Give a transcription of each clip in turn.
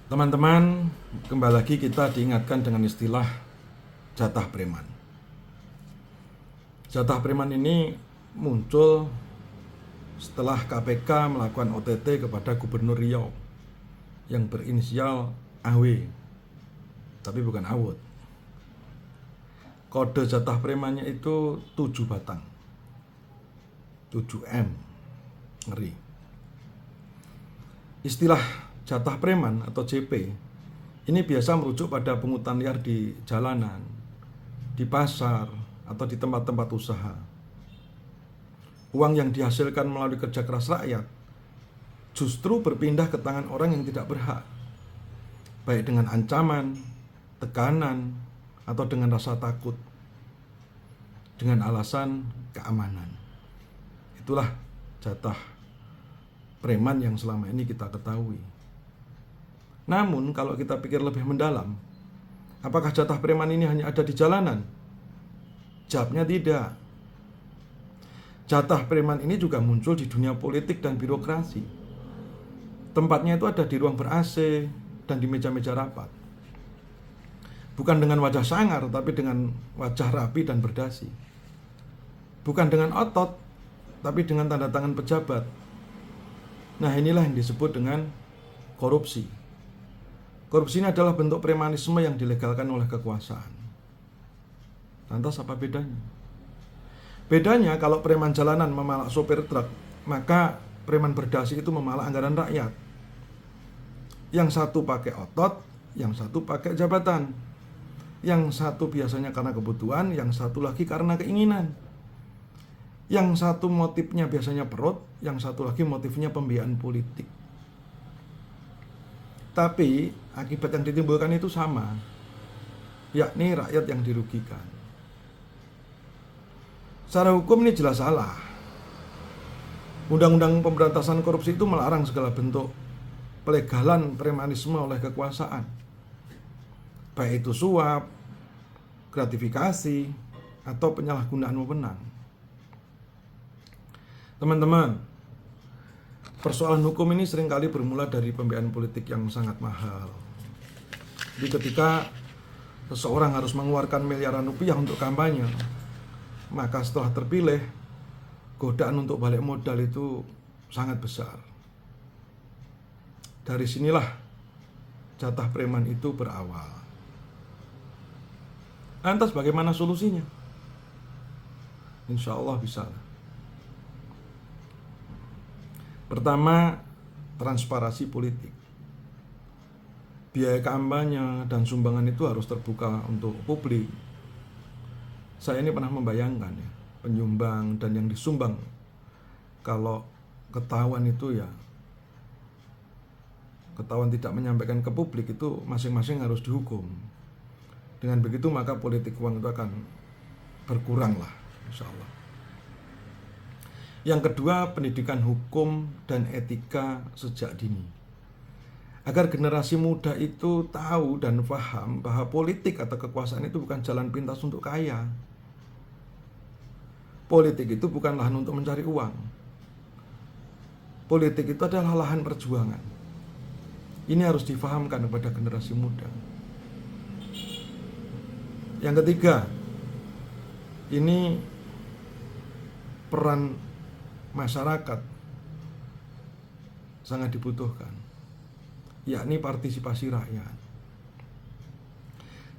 Teman-teman, kembali lagi kita diingatkan dengan istilah jatah preman. Jatah preman ini muncul setelah KPK melakukan OTT kepada Gubernur Riau yang berinisial AW, tapi bukan Awut. Kode jatah premannya itu 7 batang, 7M, ngeri. Istilah jatah preman atau JP ini biasa merujuk pada pungutan liar di jalanan, di pasar, atau di tempat-tempat usaha. Uang yang dihasilkan melalui kerja keras rakyat justru berpindah ke tangan orang yang tidak berhak, baik dengan ancaman, tekanan, atau dengan rasa takut, dengan alasan keamanan. Itulah jatah preman yang selama ini kita ketahui. Namun kalau kita pikir lebih mendalam, apakah jatah preman ini hanya ada di jalanan? Jawabnya tidak. Jatah preman ini juga muncul di dunia politik dan birokrasi. Tempatnya itu ada di ruang ber-AC dan di meja-meja rapat. Bukan dengan wajah sangar, tapi dengan wajah rapi dan berdasi. Bukan dengan otot, tapi dengan tanda tangan pejabat. Nah, inilah yang disebut dengan korupsi. Korupsi ini adalah bentuk premanisme yang dilegalkan oleh kekuasaan. Lantas apa bedanya? Bedanya kalau preman jalanan memalak sopir truk, maka preman berdasi itu memalak anggaran rakyat. Yang satu pakai otot, yang satu pakai jabatan. Yang satu biasanya karena kebutuhan, yang satu lagi karena keinginan. Yang satu motifnya biasanya perut, yang satu lagi motifnya pembiayaan politik. Tapi akibat yang ditimbulkan itu sama, yakni rakyat yang dirugikan. Secara hukum ini jelas salah. Undang-undang pemberantasan korupsi itu melarang segala bentuk pelegalan premanisme oleh kekuasaan, baik itu suap, gratifikasi, atau penyalahgunaan wewenang. Teman-teman, persoalan hukum ini seringkali bermula dari pembiayaan politik yang sangat mahal. Jadi ketika seseorang harus mengeluarkan miliaran rupiah untuk kampanye, maka setelah terpilih, godaan untuk balik modal itu sangat besar. Dari sinilah jatah preman itu berawal. Lantas bagaimana solusinya? Insya Allah bisa. Pertama, transparansi politik. Biaya kampanye dan sumbangan itu harus terbuka untuk publik. Saya ini pernah membayangkan ya, penyumbang dan yang disumbang, kalau ketahuan itu ya, ketahuan tidak menyampaikan ke publik, itu masing-masing harus dihukum. Dengan begitu maka politik uang itu akan berkurang lah, insya Allah. Yang kedua, pendidikan hukum dan etika sejak dini. Agar generasi muda itu tahu dan paham bahwa politik atau kekuasaan itu bukan jalan pintas untuk kaya. Politik itu bukan lahan untuk mencari uang. Politik itu adalah lahan perjuangan. Ini harus difahamkan kepada generasi muda. Yang ketiga, ini peran masyarakat sangat dibutuhkan, yakni partisipasi rakyat.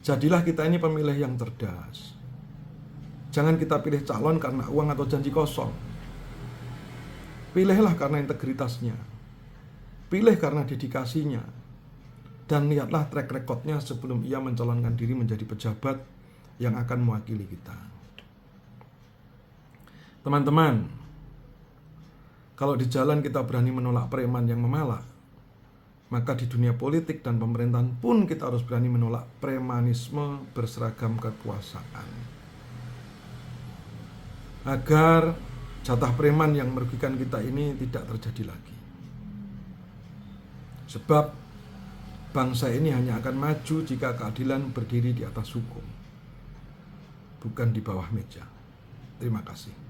Jadilah kita ini pemilih yang cerdas. Jangan kita pilih calon karena uang atau janji kosong. Pilihlah karena integritasnya, pilih karena dedikasinya, dan lihatlah track recordnya sebelum ia mencalonkan diri menjadi pejabat yang akan mewakili kita. Teman-teman, kalau di jalan kita berani menolak preman yang memalak, maka di dunia politik dan pemerintahan pun kita harus berani menolak premanisme berseragam kekuasaan. Agar jatah preman yang merugikan kita ini tidak terjadi lagi. Sebab bangsa ini hanya akan maju jika keadilan berdiri di atas hukum, bukan di bawah meja. Terima kasih.